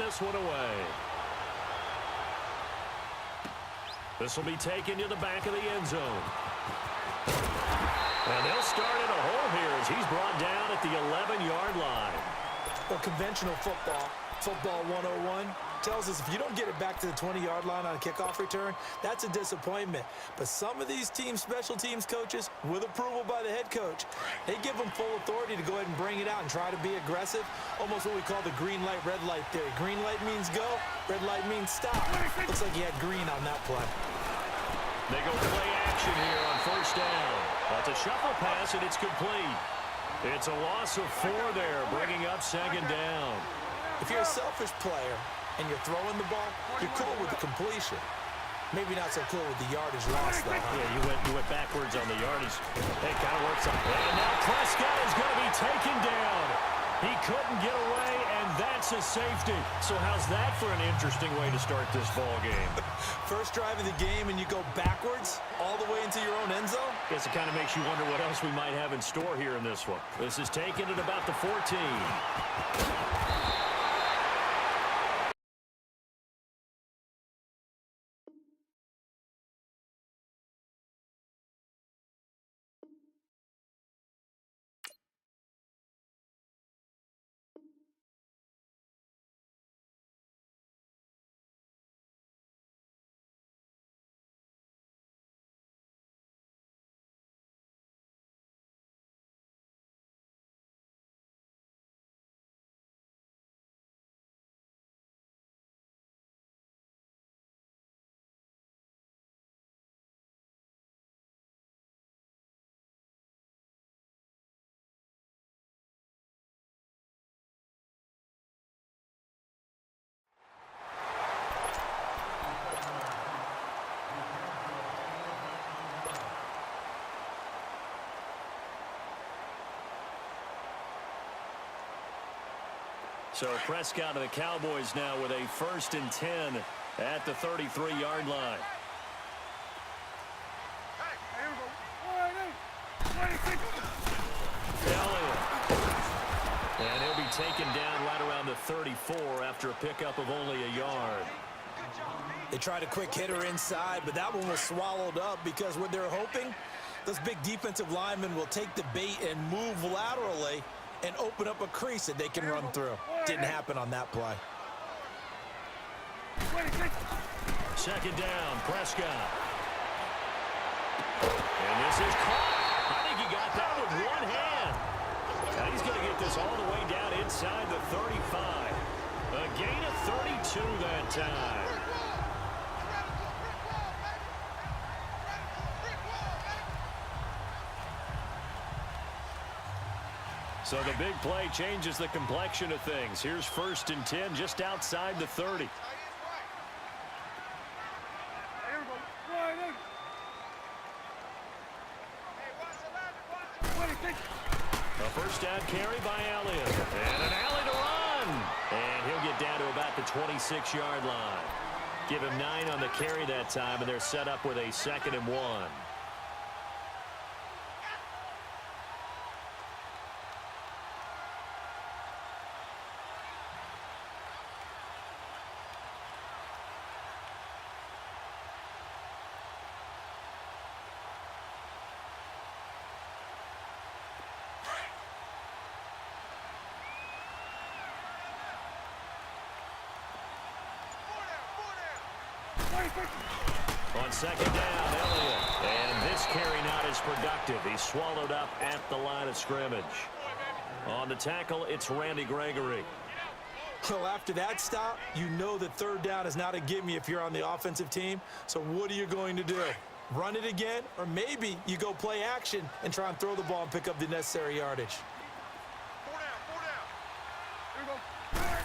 this one away. This will be taken to the back of the end zone. And they'll start in a hole here as he's brought down at the 11-yard line. Well, conventional football 101, tells us if you don't get it back to the 20-yard line on a kickoff return, that's a disappointment. But some of these special teams coaches, with approval by the head coach, they give them full authority to go ahead and bring it out and try to be aggressive, almost what we call the green light, red light theory. Green light means go, red light means stop. Looks like he had green on that play. They go play action here on first down. That's a shuffle pass, and it's complete. It's a loss of 4 there, bringing up second down. If you're a selfish player and you're throwing the ball, you're cool with the completion. Maybe not so cool with the yardage loss, though. Huh? Yeah, you went backwards on the yardage. It kind of works on that. And now Prescott is going to be taken down. He couldn't get away, and that's a safety. So how's that for an interesting way to start this ball game? First drive of the game, and you go backwards all the way into your own end zone? Guess it kind of makes you wonder what else we might have in store here in this one. This is taken at about the 14. So Prescott of the Cowboys now with a 1st and 10 at the 33-yard line. Elliott. And he'll be taken down right around the 34 after a pickup of only a yard. They tried a quick hitter inside, but that one was swallowed up because what they're hoping, those big defensive linemen will take the bait and move laterally and open up a crease that they can run through. Didn't happen on that play. Second down, Prescott. And this is caught. I think he got that with one hand. Now he's going to get this all the way down inside the 35. A gain of 32 that time. So the big play changes the complexion of things. Here's 1st and 10 just outside the 30. A first down carry by Elliott. And an alley to run. And he'll get down to about the 26-yard line. Give him 9 on the carry that time, and they're set up with a 2nd and 1. On second down, Elliott. And this carry not as productive. He's swallowed up at the line of scrimmage. On the tackle, it's Randy Gregory. Well, after that stop, you know that 3rd down is not a gimme if you're on the offensive team. So what are you going to do? Run it again? Or maybe you go play action and try and throw the ball and pick up the necessary yardage. 4 down.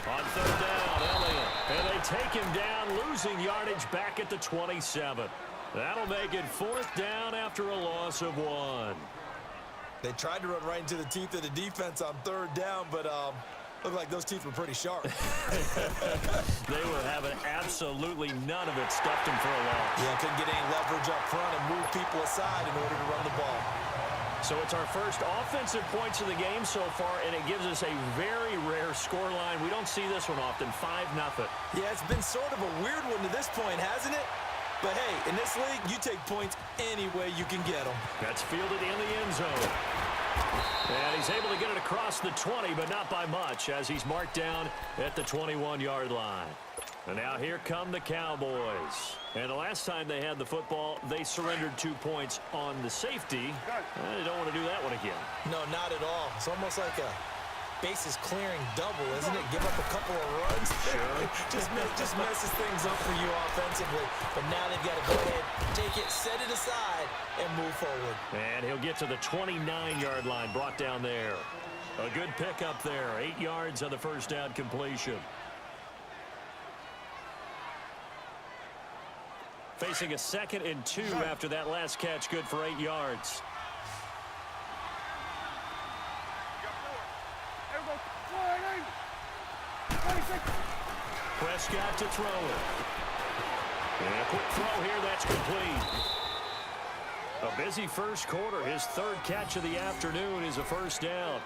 On 3rd down, Elliott. And they take him down, losing yardage back at the 27. That'll make it 4th down after a loss of 1. They tried to run right into the teeth of the defense on 3rd down, but looked like those teeth were pretty sharp. They were having absolutely none of it, stuffed him for a loss. Yeah, couldn't get any leverage up front and move people aside in order to run the ball. So it's our first offensive points of the game so far, and it gives us a very rare scoreline. We don't see this one often, 5-0. Yeah, it's been sort of a weird one to this point, hasn't it? But hey, in this league, you take points any way you can get them. That's fielded in the end zone. And he's able to get it across the 20, but not by much, as he's marked down at the 21-yard line. And now here come the Cowboys. And the last time they had the football, they surrendered 2 points on the safety. They don't want to do that one again. No, not at all. It's almost like a bases clearing double, isn't it? Give up a couple of runs. Sure. just messes things up for you offensively. But now they've got to go ahead, take it, set it aside, and move forward. And he'll get to the 29-yard line, brought down there. A good pickup there, 8 yards on the first down completion. Facing a 2nd and 2 after that last catch, good for 8 yards. Prescott to throw it. And a quick throw here, that's complete. A busy first quarter. His 3rd catch of the afternoon is a first down.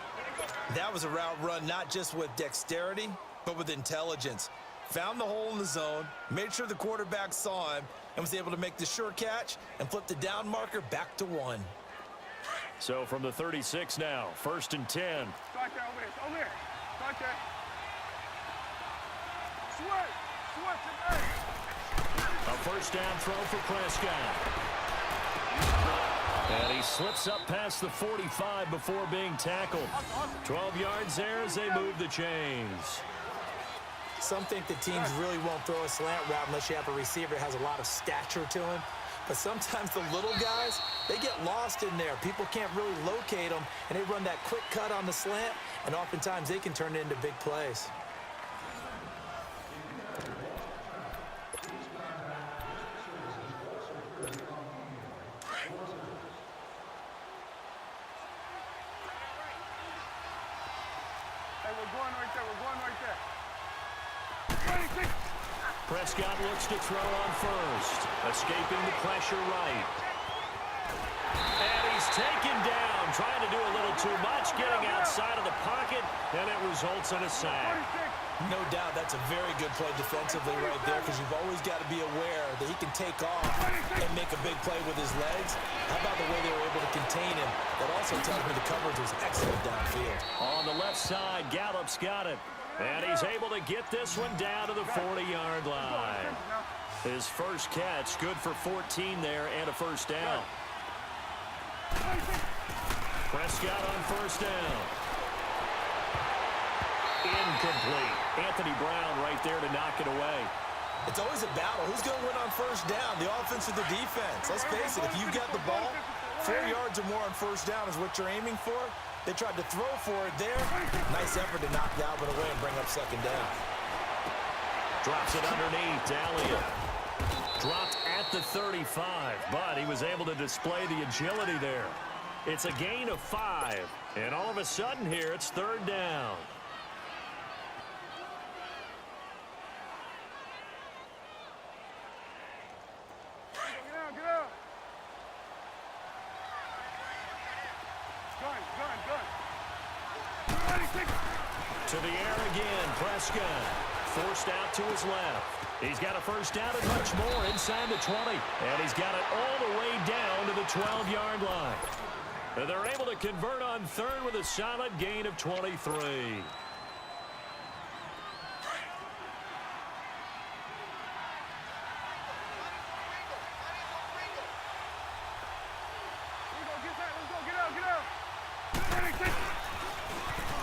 That was a route run not just with dexterity, but with intelligence. Found the hole in the zone, made sure the quarterback saw him, and was able to make the sure catch and flip the down marker back to 1. So from the 36 now, 1st and 10. Start there, over here. Start there. A first down throw for Prescott. And he slips up past the 45 before being tackled. 12 yards there as they move the chains. Some think the teams really won't throw a slant route unless you have a receiver that has a lot of stature to him. But sometimes the little guys, they get lost in there. People can't really locate them, and they run that quick cut on the slant, and oftentimes they can turn it into big plays. Hey, we're going right there. Prescott looks to throw on first. Escaping the pressure right. And he's taken down. Trying to do a little too much. Getting outside of the pocket. And it results in a sack. No doubt that's a very good play defensively right there, because you've always got to be aware that he can take off and make a big play with his legs. How about the way they were able to contain him? That also tells me the coverage was excellent downfield. On the left side, Gallup's got it. And he's able to get this one down to the 40-yard line. His first catch, good for 14 there and a first down. Prescott on first down. Incomplete. Anthony Brown right there to knock it away. It's always a battle. Who's going to win on first down, the offense or the defense? Let's face it, if you've got the ball, 4 yards or more on first down is what you're aiming for. They tried to throw for it there. Nice effort to knock Dalvin away and bring up second down. Drops it underneath to Elliott. Dropped at the 35, but he was able to display the agility there. It's a gain of 5, and all of a sudden here it's 3rd down. Get out. To the air again, Prescott. Forced out to his left. He's got a first down and much more inside the 20. And he's got it all the way down to the 12-yard line. And they're able to convert on 3rd with a solid gain of 23.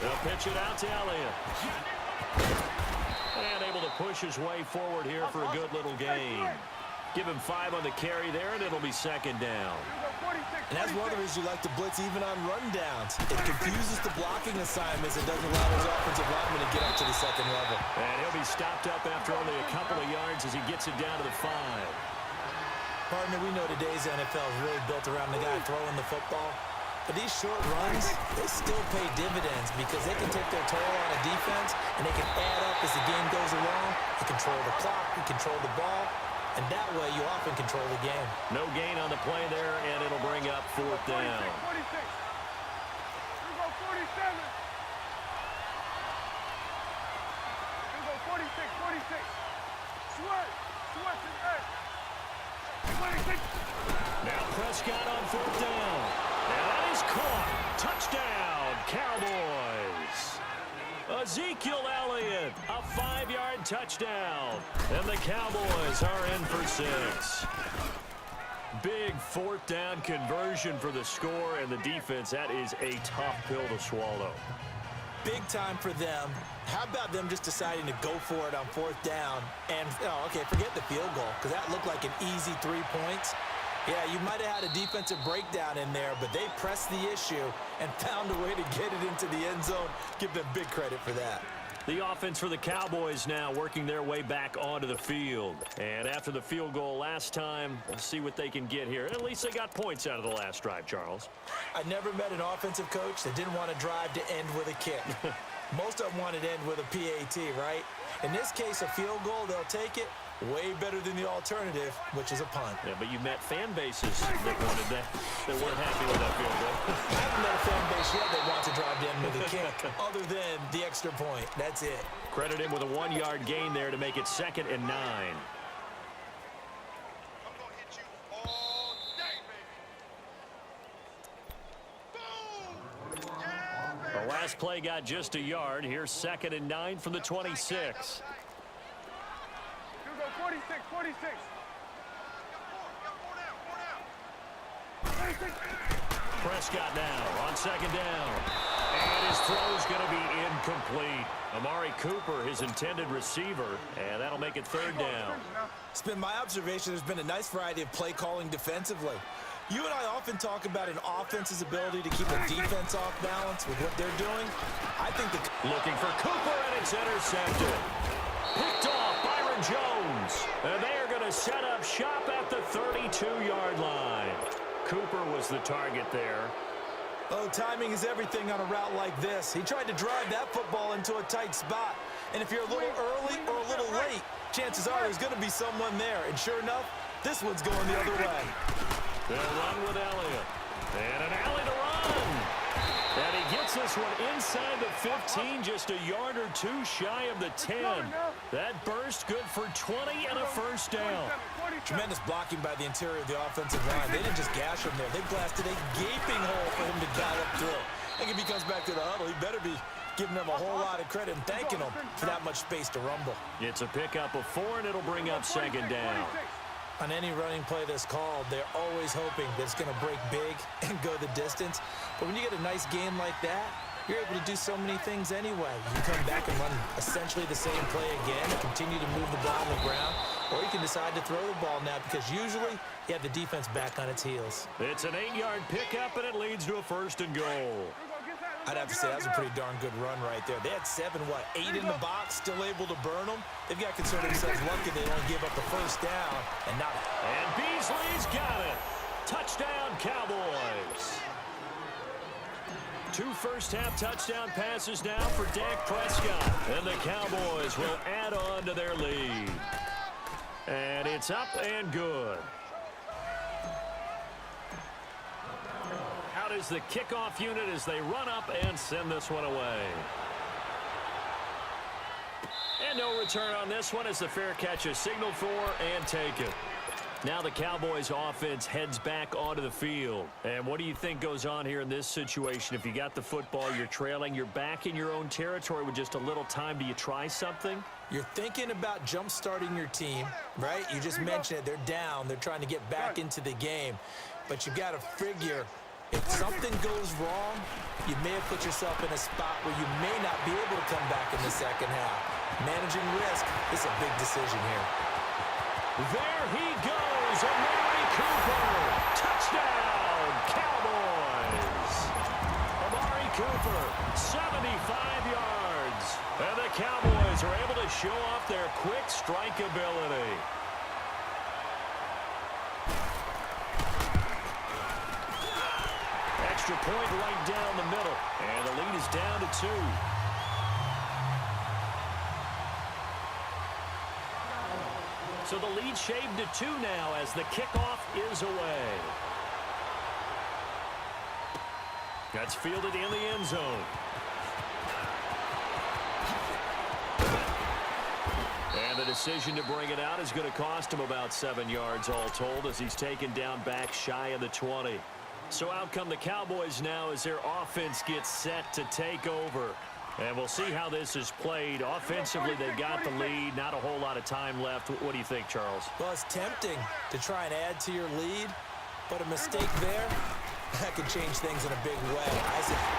They'll pitch it out to Elliott. And able to push his way forward here for a good little gain. Give him 5 on the carry there, and it'll be 2nd down. And that's one of the reasons you like to blitz even on rundowns. It confuses the blocking assignments and doesn't allow those offensive linemen to get up to the second level. And he'll be stopped up after only a couple of yards as he gets it down to the 5. Partner, we know today's NFL is really built around the guy throwing the football. But these short runs, they still pay dividends because they can take their toll on a defense and they can add up as the game goes along. You control the clock, you control the ball. and that way you often control the game. No gain on the play there, and it'll bring up fourth down. 46. Here we go, 47. Here we go, 46, 46. Sweat to the edge. 26. Now Prescott on fourth down. And that is caught. Touchdown, Cowboys. Ezekiel Elliott, a 5-yard touchdown. And the Cowboys are in for 6. Big fourth down conversion for the score, and the defense, that is a tough pill to swallow. Big time for them. How about them just deciding to go for it on fourth down? And, forget the field goal, because that looked like an easy 3 points. Yeah, you might have had a defensive breakdown in there, but they pressed the issue and found a way to get it into the end zone. Give them big credit for that. The offense for the Cowboys now working their way back onto the field. And after the field goal last time, we'll see what they can get here. At least they got points out of the last drive, Charles. I never met an offensive coach that didn't want to drive to end with a kick. Most of them wanted to end with a PAT, right? In this case, a field goal, they'll take it. Way better than the alternative, which is a punt. Yeah, but you met fan bases that wanted that, that weren't happy with that field goal. I haven't met a fan base yet that wants to drive in with a kick, other than the extra point. That's it. Credit him with a 1-yard gain there to make it 2nd and 9. The last play got just a yard. Here's 2nd and 9 from the 26. 46, 46. Prescott now on 2nd down. And his throw's going to be incomplete. Amari Cooper, his intended receiver, and that'll make it 3rd down. It's been my observation there's been a nice variety of play calling defensively. You and I often talk about an offense's ability to keep a defense off balance with what they're doing. I think looking for Cooper, and it's intercepted. Picked off Byron Jones. And they are going to set up shop at the 32-yard line. Cooper was the target there. Oh, timing is everything on a route like this. He tried to drive that football into a tight spot. And if you're a little early or a little late, chances are there's going to be someone there. And sure enough, this one's going the other way. They'll run with Elliott. And an alley to run. And he gets this one inside the 15, just a yard or two shy of the 10. That burst good for 20 and a first down. Tremendous blocking by the interior of the offensive line. They didn't just gash him there. They blasted a gaping hole for him to gallop through. I think if he comes back to the huddle, he better be giving them a whole lot of credit and thanking them for that much space to rumble. It's a pickup of 4, and it'll bring up 2nd down. On any running play that's called, they're always hoping that it's going to break big and go the distance. But when you get a nice game like that, you're able to do so many things anyway. You can come back and run essentially the same play again, continue to move the ball on the ground, or you can decide to throw the ball now because usually you have the defense back on its heels. It's an 8-yard pickup, and it leads to a 1st and goal. I'd have to say that was a pretty darn good run right there. They had 8 in the box, still able to burn them. They've got to consider themselves lucky they don't give up the first down. And Beasley's got it. Touchdown, Cowboys. 2 first-half touchdown passes now for Dak Prescott. And the Cowboys will add on to their lead. And it's up and good. Out is the kickoff unit as they run up and send this one away. And no return on this one as the fair catch is signaled for and taken. Now the Cowboys offense heads back onto the field. And what do you think goes on here in this situation? If you got the football, you're trailing, you're back in your own territory with just a little time. Do you try something? You're thinking about jump-starting your team, right? You just mentioned it. They're down. They're trying to get back into the game. But you've got to figure if something goes wrong, you may have put yourself in a spot where you may not be able to come back in the second half. Managing risk is a big decision here. There he goes, Amari Cooper. Touchdown, Cowboys. Amari Cooper, 75 yards. And the Cowboys are able to show off their quick strike ability. Extra point right down the middle. And the lead is down to 2. So the lead shaved to 2 now as the kickoff is away. That's fielded in the end zone. And the decision to bring it out is going to cost him about 7 yards all told as he's taken down back shy of the 20. So out come the Cowboys now as their offense gets set to take over. And we'll see how this is played. Offensively, they've got the lead. Not a whole lot of time left. What do you think, Charles? Well, it's tempting to try and add to your lead, but a mistake there, that could change things in a big way.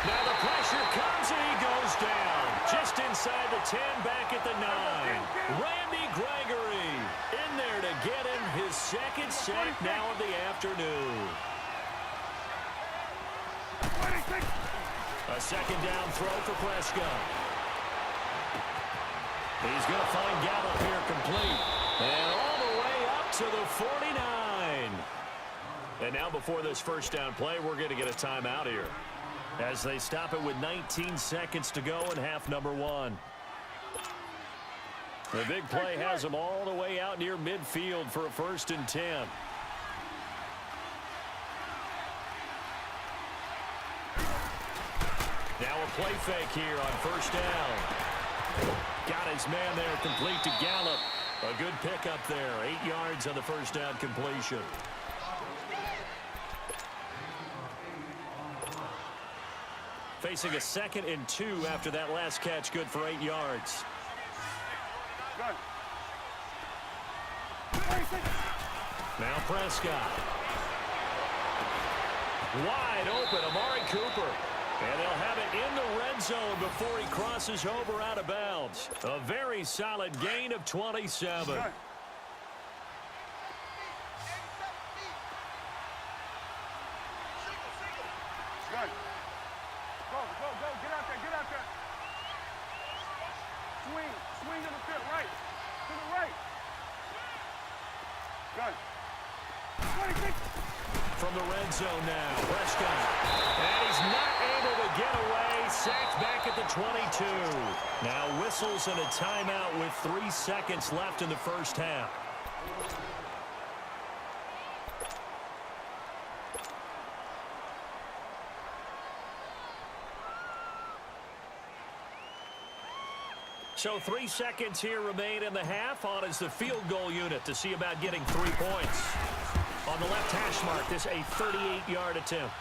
Now the pressure comes and he goes down. Just inside the 10, back at the 9. Randy Gregory in there to get him his second sack now of the afternoon. A second down throw for Prescott. He's going to find Gallup here complete. And all the way up to the 49. And now before this first down play, we're going to get a timeout here as they stop it with 19 seconds to go in half number 1. The big play has them all the way out near midfield for a 1st and 10. Now a play fake here on first down. Got his man there complete to Gallup. A good pickup there. 8 yards on the first down completion. Facing a 2nd and 2 after that last catch. Good for 8 yards. Now Prescott. Wide open, Amari Cooper. And they'll have it in the red zone before he crosses over out of bounds. A very solid gain of 27. Go, get out there. Swing to the field, right. To the right. Good. 26. From the red zone now, Prescott. And he's not able to get away. Sacked back at the 22. Now whistles and a timeout with 3 seconds left in the first half. So 3 seconds here remain in the half. On is the field goal unit to see about getting 3 points. On the left hash mark, this a 38-yard attempt.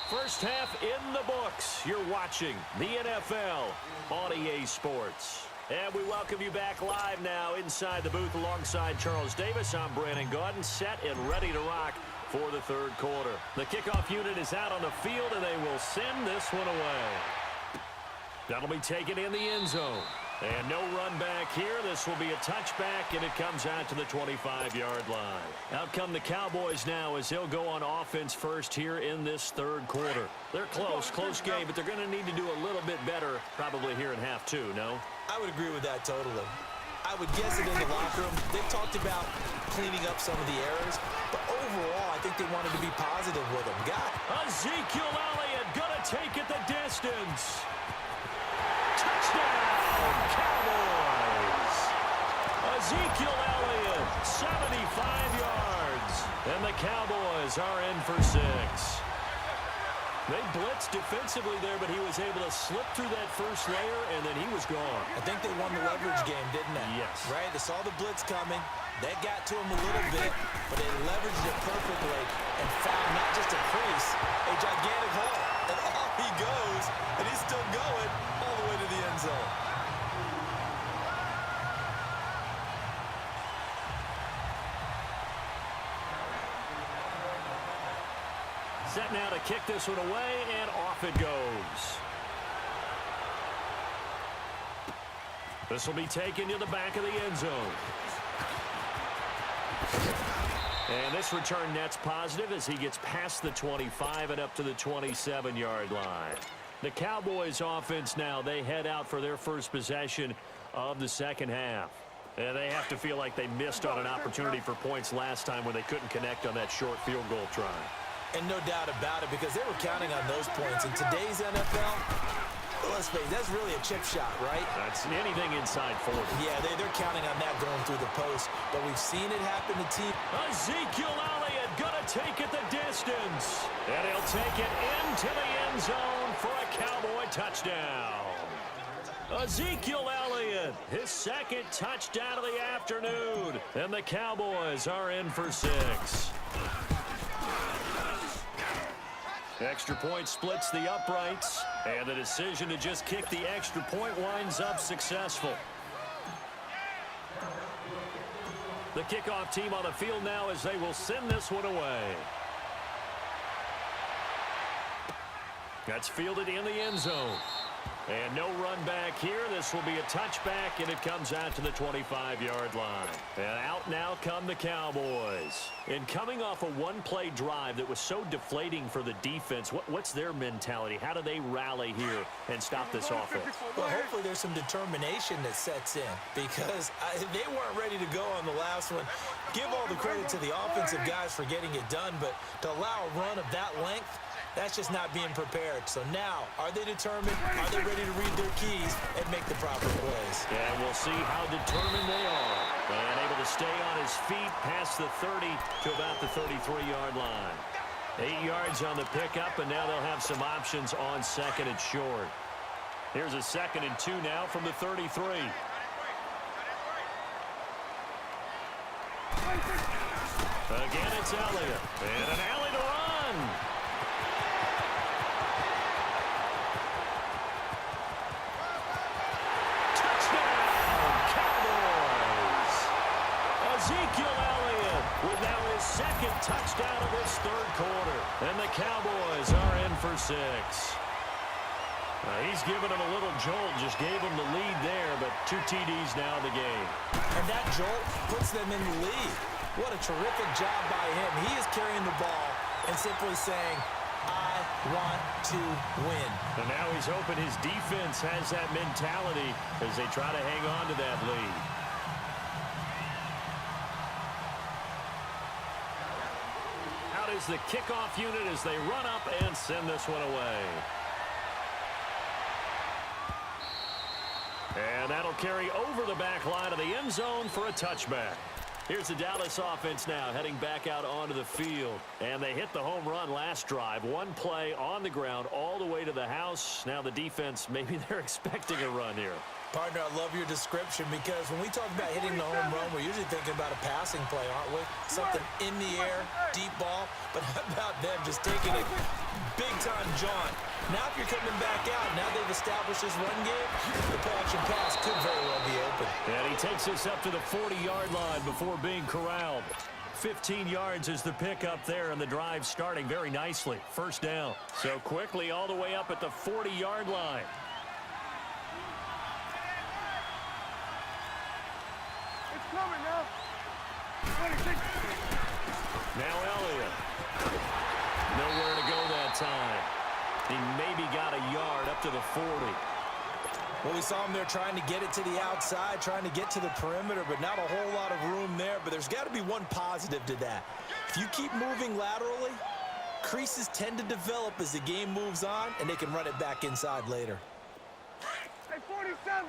First half in the books. You're watching the NFL on EA Sports. And we welcome you back live now inside the booth alongside Charles Davis. I'm Brandon Gaudin, set and ready to rock for the third quarter. The kickoff unit is out on the field, and they will send this one away. That'll be taken in the end zone. And no run back here. This will be a touchback, and it comes out to the 25-yard line. Out come the Cowboys now as they'll go on offense first here in this third quarter. They're close game, but they're going to need to do a little bit better probably here in half 2, no? I would agree with that totally. I would guess it in the locker room. They talked about cleaning up some of the errors, but overall, I think they wanted to be positive with them. Ezekiel Elliott going to take it the distance. Touchdown, Cowboys! Ezekiel Elliott, 75 yards. And the Cowboys are in for 6. They blitzed defensively there, but he was able to slip through that first layer, and then he was gone. I think they won the leverage game, didn't they? Yes. Right? They saw the blitz coming. That got to him a little bit, but they leveraged it perfectly and found not just a crease, a gigantic hole. And off he goes, and he's still going all the way to the end zone. Set now to kick this one away, and off it goes. This will be taken to the back of the end zone. And this return net's positive as he gets past the 25 and up to the 27-yard line. The Cowboys offense now, they head out for their first possession of the second half. And they have to feel like they missed on an opportunity for points last time when they couldn't connect on that short field goal try. And no doubt about it, because they were counting on those points. In today's NFL, Well, let's face it, that's really a chip shot, right? That's anything inside 40. Yeah, they're counting on that going through the post, but we've seen it happen to teams. Ezekiel Elliott gonna take it the distance, and he'll take it into the end zone for a Cowboy touchdown. Ezekiel Elliott, his second touchdown of the afternoon, and the Cowboys are in for 6. Extra point splits the uprights, and the decision to just kick the extra point winds up successful. The kickoff team on the field now as they will send this one away. That's fielded in the end zone. And no run back here. This will be a touchback, and it comes out to the 25-yard line. And out now come the Cowboys. And coming off a one-play drive that was so deflating for the defense, what's their mentality? How do they rally here and stop this offense? Well, hopefully there's some determination that sets in because they weren't ready to go on the last one. Give all the credit to the offensive guys for getting it done, but to allow a run of that length, that's just not being prepared. So now, are they determined? Are they ready to read their keys and make the proper plays? And we'll see how determined they are. And able to stay on his feet past the 30 to about the 33-yard line. 8 yards on the pickup, and now they'll have some options on second and short. Here's a 2nd and 2 now from the 33. Again, it's Elliott. And an alley to run. Ezekiel Elliott with now his second touchdown of this third quarter. And the Cowboys are in for 6. He's given him a little jolt, just gave him the lead there, but 2 TDs now in the game. And that jolt puts them in the lead. What a terrific job by him. He is carrying the ball and simply saying, I want to win. And now he's hoping his defense has that mentality as they try to hang on to that lead. Out is the kickoff unit as they run up and send this one away. And that'll carry over the back line of the end zone for a touchback. Here's the Dallas offense now heading back out onto the field. And they hit the home run last drive. One play on the ground all the way to the house. Now the defense, maybe they're expecting a run here. Partner, I love your description because when we talk about hitting the home run, we're usually thinking about a passing play, aren't we? Something in the air, deep ball. But how about them just taking a big-time jaunt? Now if you're coming back out, now they've established this run game, the play-action pass could very well be open. And he takes us up to the 40-yard line before being corralled. 15 yards is the pickup there, and the drive starting very nicely. First down. So quickly all the way up at the 40-yard line. Coming now. 26. Now Elliott. Nowhere to go that time. He maybe got a yard up to the 40. Well, we saw him there trying to get it to the outside, trying to get to the perimeter, but not a whole lot of room there. But there's got to be one positive to that. If you keep moving laterally, creases tend to develop as the game moves on, and they can run it back inside later. Hey, 47.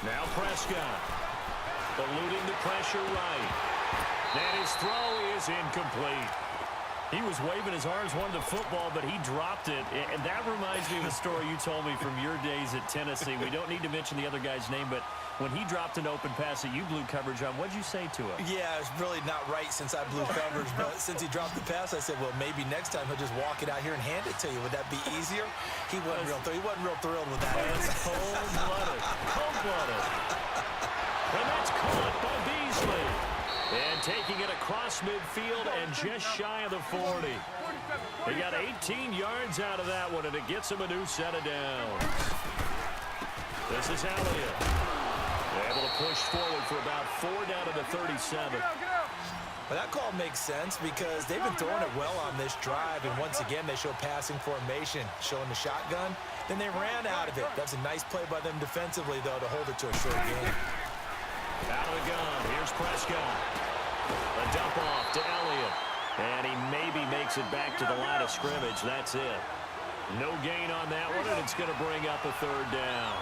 Now Prescott, eluding the pressure right. And his throw is incomplete. He was waving his arms, wanted the football, but he dropped it. And that reminds me of a story you told me from your days at Tennessee. We don't need to mention the other guy's name, but when he dropped an open pass that you blew coverage on, what'd you say to him? Yeah, it's really not right since I blew coverage, but since he dropped the pass, I said, well, maybe next time he'll just walk it out here and hand it to you. Would that be easier? He wasn't real thrilled with that. That's cold-blooded. Cold-blooded. And that's caught by Beasley. And taking it across midfield and just shy of the 40. He got 18 yards out of that one, and it gets him a new set of downs. This is Elliott. Able to push forward for about 4 down to the 37. Well, that call makes sense because they've been throwing it well on this drive, and once again, they show passing formation, showing the shotgun. Then they ran out of it. That's a nice play by them defensively, though, to hold it to a short game. Out of the gun. Here's Prescott. A dump off to Elliott. And he maybe makes it back to the line of scrimmage. That's it. No gain on that one, and it's going to bring up a third down.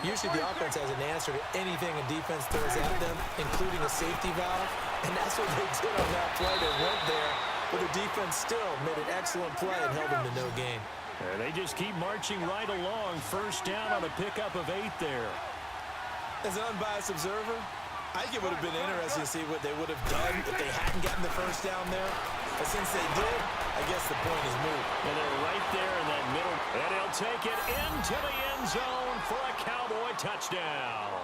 Usually the offense has an answer to anything a defense throws at them, including a safety valve. And that's what they did on that play. They went there, but the defense still made an excellent play and held them to no gain. And they just keep marching right along. First down on a pickup of 8 there. As an unbiased observer, I think it would have been interesting to see what they would have done if they hadn't gotten the first down there. But since they did, I guess the point is moot. And they're right there in that middle. And he'll take it into the end zone for a Cowboy touchdown.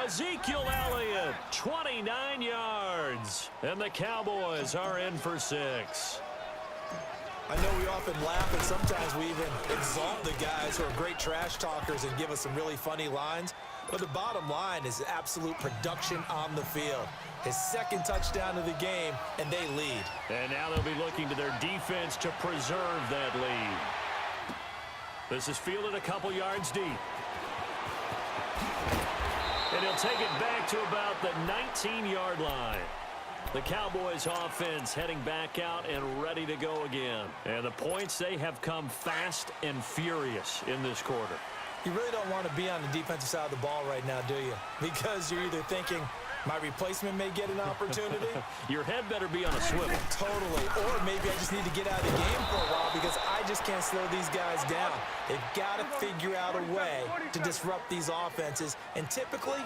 Ezekiel Elliott, 29 yards. And the Cowboys are in for 6. I know we often laugh, and sometimes we even exalt the guys who are great trash talkers and give us some really funny lines. But the bottom line is absolute production on the field. His second touchdown of the game, and they lead. And now they'll be looking to their defense to preserve that lead. This is fielded a couple yards deep. And he'll take it back to about the 19-yard line. The Cowboys offense heading back out and ready to go again. And the points, they have come fast and furious in this quarter. You really don't want to be on the defensive side of the ball right now, do you? Because you're either thinking, my replacement may get an opportunity. Your head better be on a swivel. Totally. Or maybe I just need to get out of the game for a while because I just can't slow these guys down. They've got to figure out a way to disrupt these offenses. And typically,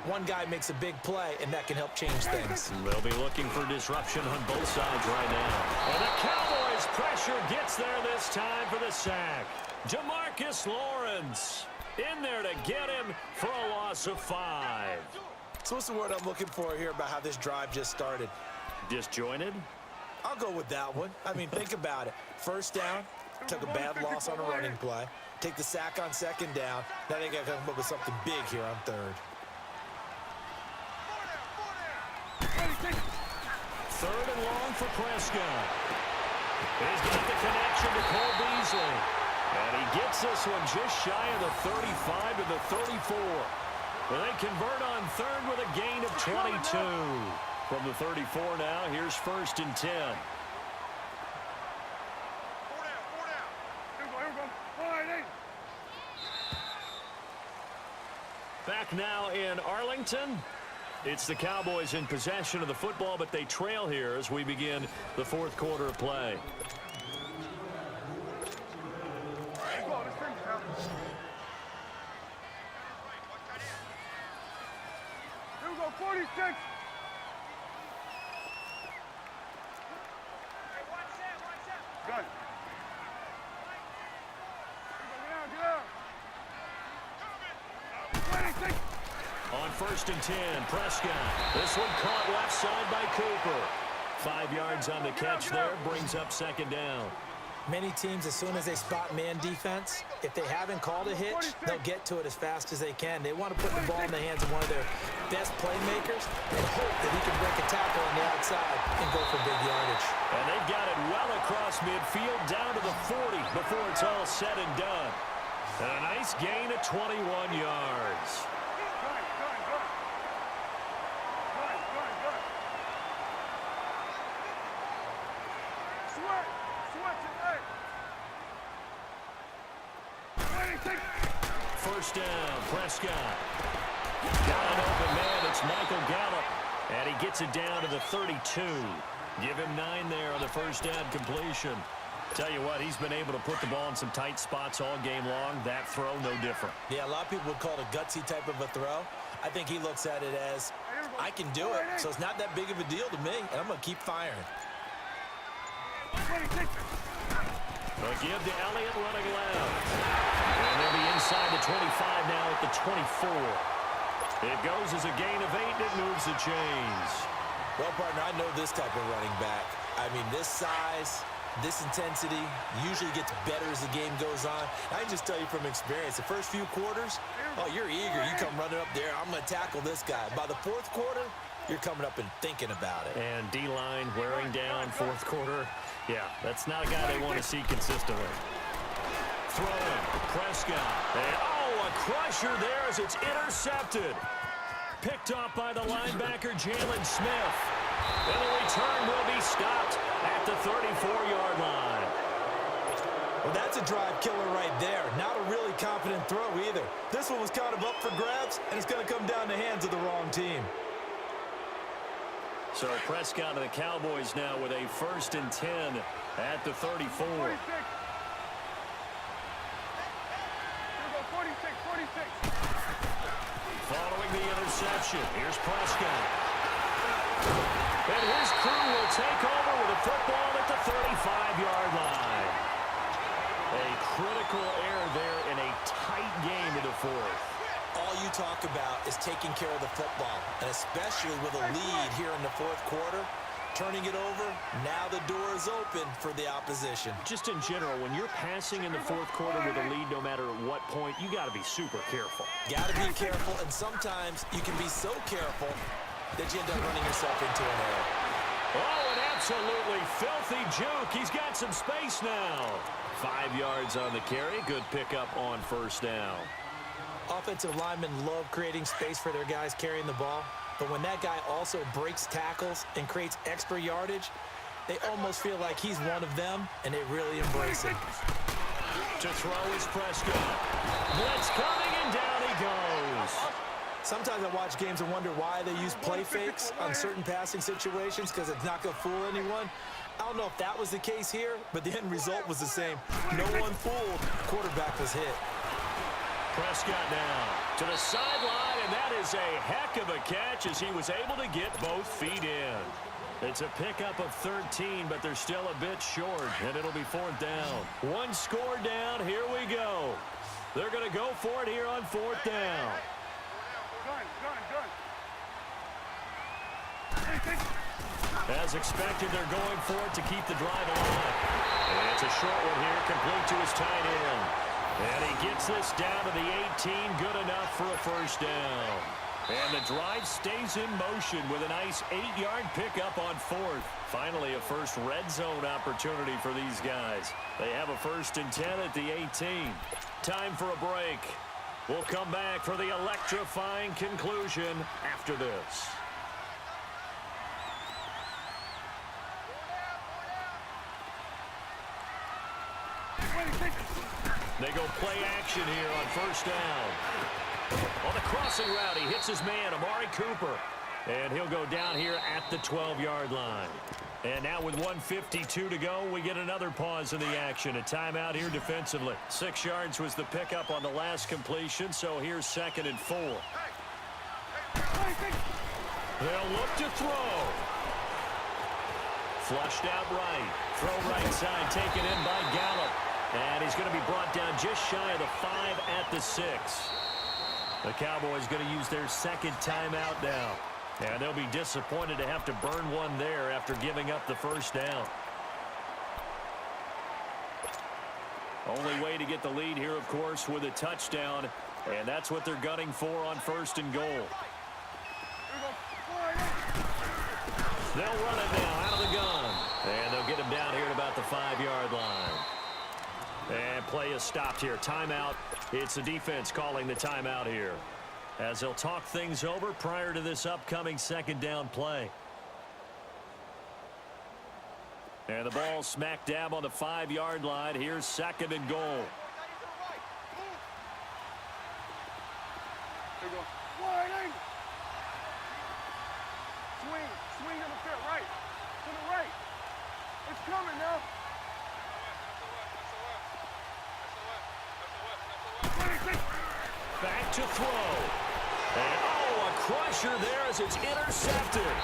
one guy makes a big play, and that can help change things. They'll be looking for disruption on both sides right now. And the Cowboys' pressure gets there this time for the sack. Jamarcus Lawrence in there to get him for a loss of 5. So what's the word I'm looking for here about how this drive just started? Disjointed? I'll go with that one. I mean, think about it. First down, took a bad loss on a running play. Take the sack on second down. Now they got to come up with something big here on third. Third and long for Prescott. He's got the connection to Cole Beasley. And he gets this one just shy of the 35 to the 34. Well, they convert on third with a gain of 22. From the 34 now, here's first and 10. Back now in Arlington. It's the Cowboys in possession of the football, but they trail here as we begin the fourth quarter of play. Here we go, 46. Good. Get out. 26. On first and 10, Prescott. This one caught left side by Cooper. 5 yards on the catch there, brings up second down. Many teams, as soon as they spot man defense, if they haven't called a hitch, they'll get to it as fast as they can. They want to put the ball in the hands of one of their best playmakers and hope that he can break a tackle on the outside and go for big yardage. And they've got it well across midfield down to the 40 before it's all said and done. And a nice gain of 21 yards. First down, Prescott. Got an open man, it's Michael Gallup. And he gets it down to the 32. Give him 9 there on the first down completion. Tell you what, he's been able to put the ball in some tight spots all game long. That throw, no different. Yeah, a lot of people would call it a gutsy type of a throw. I think he looks at it as, I can do it, so it's not that big of a deal to me, and I'm going to keep firing. They'll give to Elliott running left. And they'll be inside the 25 now at the 24. It goes as a gain of 8, and it moves the chains. Well, partner, I know this type of running back. I mean, this size, this intensity usually gets better as the game goes on. I can just tell you from experience, the first few quarters, oh, you're eager. You come running up there, I'm going to tackle this guy. By the fourth quarter, you're coming up and thinking about it. And D-line wearing down fourth quarter. Yeah, that's not a guy they want to see consistently. Throwing, Prescott. And, a crusher there as it's intercepted. Picked off by the linebacker, Jalen Smith. And the return will be stopped at the 34-yard line. Well, that's a drive killer right there. Not a really confident throw either. This one was kind of up for grabs, and it's going to come down the hands of the wrong team. So Prescott and the Cowboys now with a 1st and 10 at the 34. 46. Following the interception, here's Prescott. And his crew will take over with a football at the 35-yard line. A critical error there in a tight game in the fourth. All you talk about is taking care of the football, and especially with a lead here in the fourth quarter, turning it over, now the door is open for the opposition. Just in general, when you're passing in the fourth quarter with a lead, no matter at what point, you got to be super careful. Got to be careful, and sometimes you can be so careful that you end up running yourself into an error. Oh, an absolutely filthy juke. He's got some space now. 5 yards on the carry. Good pickup on first down. Offensive linemen love creating space for their guys carrying the ball, but when that guy also breaks tackles and creates extra yardage, they almost feel like he's one of them, and they really embrace him. To throw is Prescott. Blitz coming, and down he goes. Sometimes I watch games and wonder why they use play fakes on certain passing situations because it's not going to fool anyone. I don't know if that was the case here, but the end result was the same. No one fooled. Quarterback was hit. Prescott now to the sideline, and that is a heck of a catch as he was able to get both feet in. It's a pickup of 13, but they're still a bit short, and it'll be 4th down. One score down. Here we go. They're going to go for it here on 4th down. As expected, they're going for it to keep the drive alive. And it's a short one here, complete to his tight end. And he gets this down to the 18, good enough for a first down. And the drive stays in motion with a nice 8-yard pickup on 4th. Finally, a first red zone opportunity for these guys. They have a 1st and 10 at the 18. Time for a break. We'll come back for the electrifying conclusion after this. They go play action here on first down. On the crossing route, he hits his man, Amari Cooper. And he'll go down here at the 12-yard line. And now with 1:52 to go, we get another pause in the action. A timeout here defensively. 6 yards was the pickup on the last completion, so here's 2nd and 4. They'll look to throw. Flushed out right. Throw right side, taken in by Gallup. And he's going to be brought down just shy of the 5 at the 6. The Cowboys going to use their 2nd timeout now. And they'll be disappointed to have to burn one there after giving up the first down. Only way to get the lead here, of course, with a touchdown. And that's what they're gunning for on 1st and goal. They'll run it now out of the gun. And they'll get him down here at about the 5-yard line. And play is stopped here. Timeout. It's the defense calling the timeout here, as they'll talk things over prior to this upcoming 2nd down play. And the ball smack dab on the 5-yard line. Here's 2nd and goal. Swing to the fit, right. To the right. It's coming now. Back to throw. And, a crusher there as it's intercepted.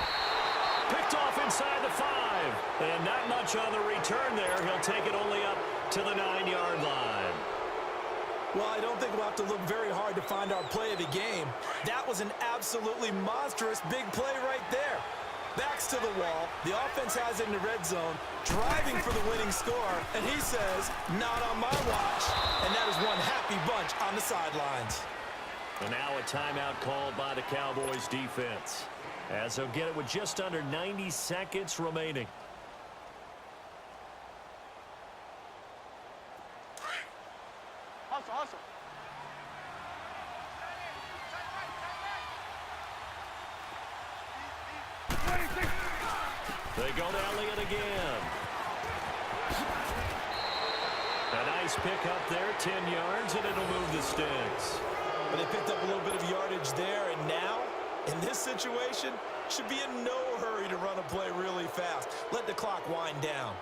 Picked off inside the 5. And not much on the return there. He'll take it only up to the 9-yard line. Well, I don't think we'll have to look very hard to find our play of the game. That was an absolutely monstrous big play right there. Backs to the wall. The offense has it in the red zone, driving for the winning score, and he says, not on my watch. And that is one happy bunch on the sidelines. And now a timeout called by the Cowboys defense. as he'll get it with just under 90 seconds remaining. Hustle, hustle. They go to Elliott again. A nice pick up there, 10 yards, and it'll move the sticks. But they picked up a little bit of yardage there, and now, in this situation, should be in no hurry to run a play really fast. Let the clock wind down.